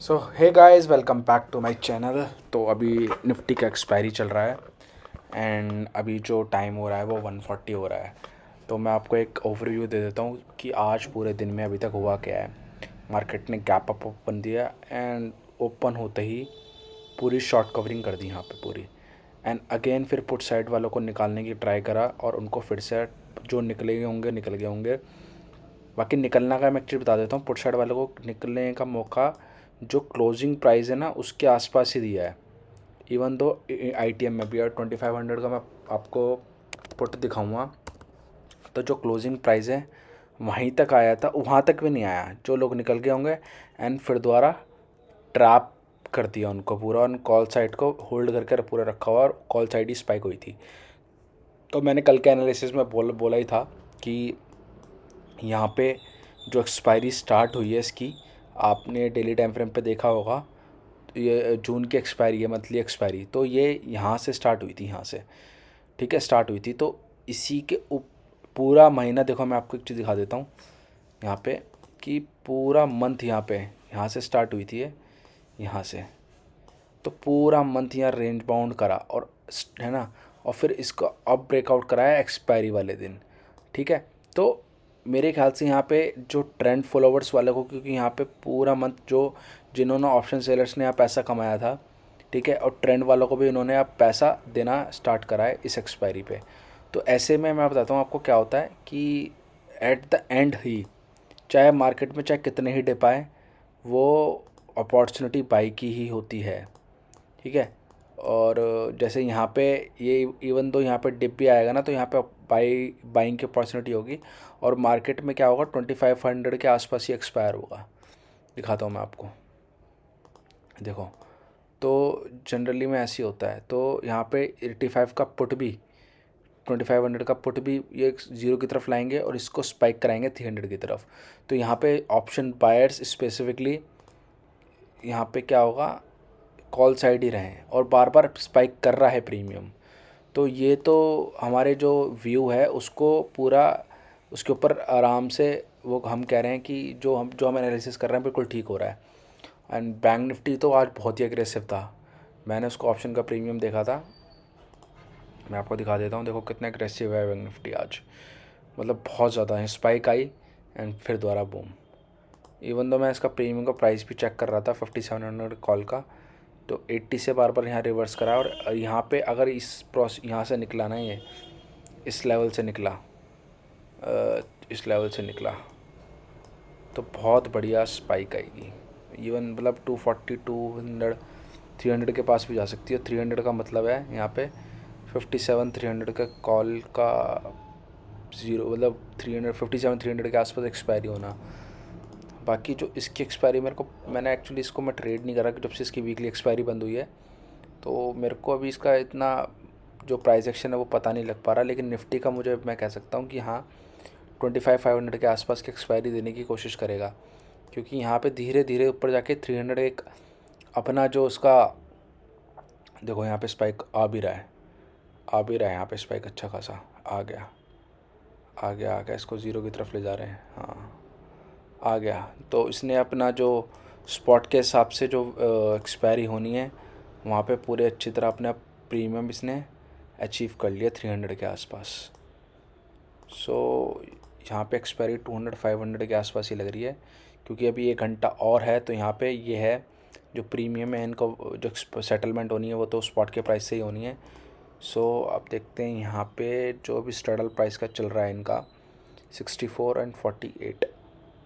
So hey guys, welcome back to my channel. तो अभी Nifty का एक्सपायरी चल रहा है एंड अभी जो टाइम हो रहा है वो 1:40 हो रहा है। तो मैं आपको एक ओवरव्यू दे देता हूँ कि आज पूरे दिन में अभी तक हुआ क्या है। मार्केट ने गैप अप ओपन दिया एंड ओपन होते ही पूरी शॉर्ट कवरिंग कर दी यहाँ पे पूरी। एंड अगेन फिर पुट साइड वालों को निकालने की ट्राई करा और उनको फिर से जो निकले होंगे निकल गए होंगे। बाकी निकलना का मैं एक चीज़ बता देता हूँ, पुट साइड वालों को निकलने का मौका जो क्लोजिंग प्राइस है ना उसके आसपास ही दिया है। इवन दो ITM में भी, और 2500 का मैं आपको पुट दिखाऊंगा तो जो क्लोजिंग प्राइस है वहीं तक आया था, वहाँ तक भी नहीं आया। जो लोग निकल गए होंगे एंड फिर दोबारा ट्रैप कर दिया उनको पूरा, उन कॉल साइड को होल्ड करके पूरा रखा हुआ और कॉल साइड ही स्पाइक हुई थी। तो मैंने कल के एनालिसिस में बोला ही था कि यहाँ पे जो एक्सपायरी स्टार्ट हुई है इसकी, आपने डेली टाइम फ्रेम पे देखा होगा। तो ये जून की एक्सपायरी है, मंथली एक्सपायरी, तो ये यहाँ से स्टार्ट हुई थी, यहाँ से ठीक है स्टार्ट हुई थी। तो इसी के पूरा महीना देखो, मैं आपको एक चीज़ दिखा देता हूँ यहाँ पे कि पूरा मंथ यहाँ पे यहाँ से स्टार्ट हुई थी ये, यहाँ से। तो पूरा मंथ यहाँ रेंज बाउंड करा और है ना, और फिर इसको अब ब्रेकआउट कराया एक्सपायरी वाले दिन। ठीक है, तो मेरे ख्याल से यहाँ पे जो ट्रेंड फॉलोवर्स वाले को, क्योंकि यहाँ पे पूरा मंथ जो जिन्होंने ऑप्शन सेलर्स ने यहाँ पैसा कमाया था, ठीक है, और ट्रेंड वालों को भी इन्होंने अब पैसा देना स्टार्ट करा है इस एक्सपायरी पे। तो ऐसे में मैं बताता हूँ आपको क्या होता है कि एट द एंड ही, चाहे मार्केट में चाहे कितने ही डिप आए, वो अपॉर्चुनिटी बाई की ही होती है। ठीक है, और जैसे यहाँ पे ये इवन दो यहाँ पे डिप भी आएगा ना, तो यहाँ पे बाइंग की अपॉर्चुनिटी होगी और मार्केट में क्या होगा, 2500 के आसपास ही एक्सपायर होगा। दिखाता हूँ मैं आपको, देखो। तो जनरली में ऐसे ही होता है। तो यहाँ पे 85 का पुट भी, 2500 का पुट भी ये ज़ीरो की तरफ लाएंगे और इसको स्पाइक कराएंगे 300 की तरफ। तो यहाँ पे ऑप्शन बायर्स स्पेसिफिकली यहाँ पे क्या होगा, कॉल साइड ही रहें और बार बार स्पाइक कर रहा है प्रीमियम। तो ये तो हमारे जो व्यू है उसको पूरा, उसके ऊपर आराम से वो हम कह रहे हैं कि जो हम एनालिसिस कर रहे हैं बिल्कुल ठीक हो रहा है। एंड बैंक निफ्टी तो आज बहुत ही एग्रेसिव था। मैंने उसको ऑप्शन का प्रीमियम देखा था, मैं आपको दिखा देता हूँ। देखो कितना एग्रेसिव है बैंक निफ्टी आज, मतलब बहुत ज़्यादा है। स्पाइक आई एंड फिर दोबारा बूम। इवन दो मैं इसका प्रीमियम का प्राइस भी चेक कर रहा था 5700 कॉल का, तो 80 से बार बार यहाँ रिवर्स करा। और यहाँ पे अगर इस प्रोसेस यहाँ से निकला ना, ये इस लेवल से निकला, इस लेवल से निकला तो बहुत बढ़िया स्पाइक आएगी। इवन मतलब 240 200 300 के पास भी जा सकती है। 300 का मतलब है यहाँ पे 57 300 का कॉल का ज़ीरो, मतलब 357 300 के आसपास एक्सपायरी होना। बाकी जो इसकी एक्सपायरी मेरे को, मैंने एक्चुअली इसको मैं ट्रेड नहीं करा कि जब से इसकी वीकली एक्सपायरी बंद हुई है, तो मेरे को अभी इसका इतना जो प्राइस एक्शन है वो पता नहीं लग पा रहा। लेकिन निफ्टी का मुझे मैं कह सकता हूँ कि हाँ, 25,500 के आसपास की एक्सपायरी देने की कोशिश करेगा, क्योंकि यहाँ पे धीरे धीरे ऊपर जाके 300 एक अपना जो उसका, देखो यहाँ पे स्पाइक आ भी रहा है, आ भी रहा है। यहाँ पे स्पाइक अच्छा खासा आ गया, आ गया, आ गया। इसको ज़ीरो की तरफ ले जा रहे हैं, हाँ आ गया। तो इसने अपना जो स्पॉट के हिसाब से जो एक्सपायरी होनी है वहाँ पे पूरे अच्छी तरह अपना प्रीमियम इसने अचीव कर लिया 300 के आसपास। सो यहाँ पे एक्सपायरी 200 500 के आसपास ही लग रही है, क्योंकि अभी 1 घंटा और है। तो यहाँ पे ये है जो प्रीमियम है, इनको जो सेटलमेंट होनी है वो तो स्पॉट के प्राइस से ही होनी है। सो अब देखते हैं यहाँ पे जो भी स्ट्रैडल प्राइस का चल रहा है इनका 64 एंड 48।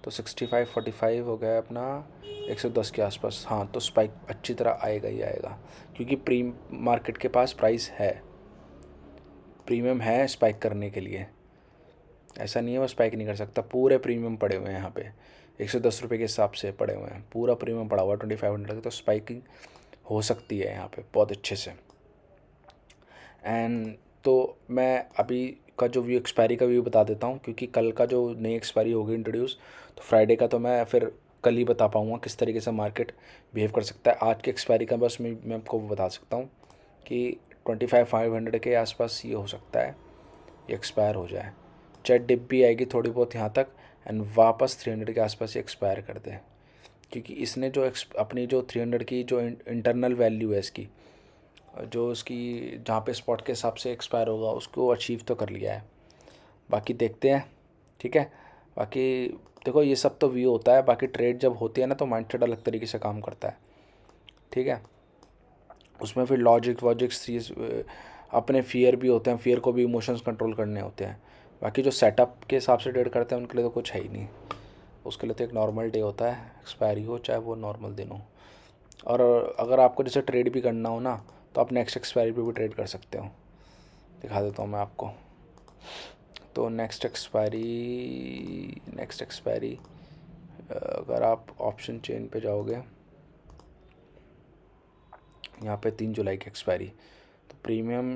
तो 65 45 हो गया अपना 110 के आसपास। हाँ, तो स्पाइक अच्छी तरह आएगा ही आएगा, क्योंकि मार्केट के पास प्राइस है, प्रीमियम है स्पाइक करने के लिए। ऐसा नहीं है वो स्पाइक नहीं कर सकता, पूरे प्रीमियम पड़े हुए हैं यहाँ पे। 110 रुपये के हिसाब से पड़े हुए हैं, पूरा प्रीमियम पड़ा हुआ 2500 का। तो स्पाइकिंग हो सकती है यहाँ पे बहुत अच्छे से। एंड तो मैं अभी का जो व्यू, एक्सपायरी का व्यू बता देता हूँ, क्योंकि कल का जो नई एक्सपायरी होगी इंट्रोड्यूस, तो फ्राइडे का तो मैं फिर कल ही बता पाऊँगा किस तरीके से मार्केट बिहेव कर सकता है। आज की एक्सपायरी का बस मैं आपको बता सकता हूँ कि 25,500 के आसपास ये हो सकता है, ये एक्सपायर हो जाए। चाहे डिप भी आएगी थोड़ी बहुत यहाँ तक एंड वापस 300 के आसपास ये एक्सपायर कर दे, क्योंकि इसने जो अपनी जो 300 की जो इंटरनल वैल्यू है इसकी, जो उसकी जहाँ पे स्पॉट के हिसाब से एक्सपायर होगा, उसको अचीव तो कर लिया है। बाकी देखते हैं, ठीक है। बाकी देखो ये सब तो व्यू होता है, बाकी ट्रेड जब होती है ना तो माइंडसेट अलग तरीके से काम करता है, ठीक है। उसमें फिर लॉजिक वॉजिक्स अपने फियर भी होते हैं, फियर को भी इमोशंस कंट्रोल करने होते हैं। बाकी जो सेटअप के हिसाब से ट्रेड करते हैं उनके लिए तो कुछ है ही नहीं, उसके लिए तो एक नॉर्मल डे होता है, एक्सपायरी हो चाहे वो नॉर्मल दिन हो। और अगर आपको जैसे ट्रेड भी करना हो ना तो आप नेक्स्ट एक्सपायरी पे भी ट्रेड कर सकते हो। दिखा देता हूँ मैं आपको। तो नेक्स्ट एक्सपायरी अगर आप ऑप्शन चेन पे जाओगे, यहाँ पे 3 जुलाई की एक्सपायरी, तो प्रीमियम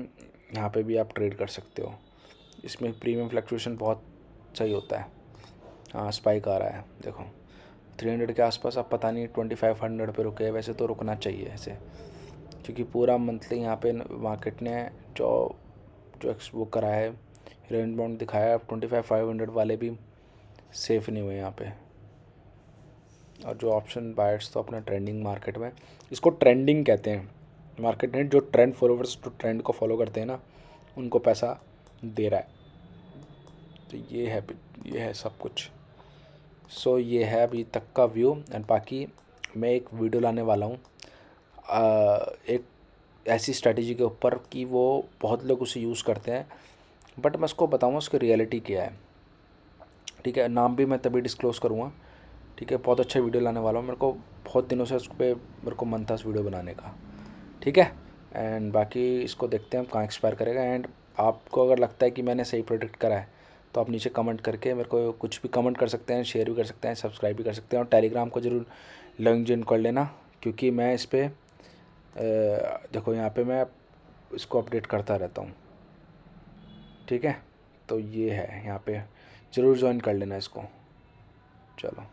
यहाँ पे भी आप ट्रेड कर सकते हो। इसमें प्रीमियम फ्लक्चुएशन बहुत सही होता है। हाँ स्पाइक आ रहा है देखो 300 के आसपास। अब पता नहीं 2500 पे रुके, वैसे तो रुकना चाहिए ऐसे, क्योंकि पूरा मंथली यहाँ पे मार्केट ने जो जो वो करा है, हीरोइन बॉन्ड दिखाया है, 25,500 वाले भी सेफ़ नहीं हुए यहाँ पे। और जो ऑप्शन बायर्स तो अपना ट्रेंडिंग मार्केट में, इसको ट्रेंडिंग कहते हैं मार्केट ने, जो ट्रेंड फॉलोवर्स जो ट्रेंड को फॉलो करते हैं ना उनको पैसा दे रहा है। तो ये है सब कुछ। सो ये है अभी तक का व्यू। एंड बाकी मैं एक वीडियो लाने वाला हूँ एक ऐसी स्ट्रैटेजी के ऊपर कि वो बहुत लोग उसे यूज़ करते हैं, बट मैं उसको बताऊँगा उसकी रियलिटी क्या है, ठीक है। नाम भी मैं तभी डिस्क्लोज़ करूँगा, ठीक है। बहुत अच्छा वीडियो लाने वाला हूँ, मेरे को बहुत दिनों से उस पर मेरे को मन था उस वीडियो बनाने का, ठीक है। एंड बाकी इसको देखते हैं हम कहाँ एक्सपायर करेगा। एंड आपको अगर लगता है कि मैंने सही प्रोडिक्ट करा है तो आप नीचे कमेंट करके मेरे को कुछ भी कमेंट कर सकते हैं, शेयर भी कर सकते हैं, सब्सक्राइब भी कर सकते हैं। और टेलीग्राम को ज़रूर लिंक ज्वाइन कर लेना, क्योंकि मैं इस पर देखो यहाँ पे मैं इसको अपडेट करता रहता हूँ, ठीक है। तो ये है यहाँ पे, ज़रूर ज्वाइन कर लेना इसको। चलो।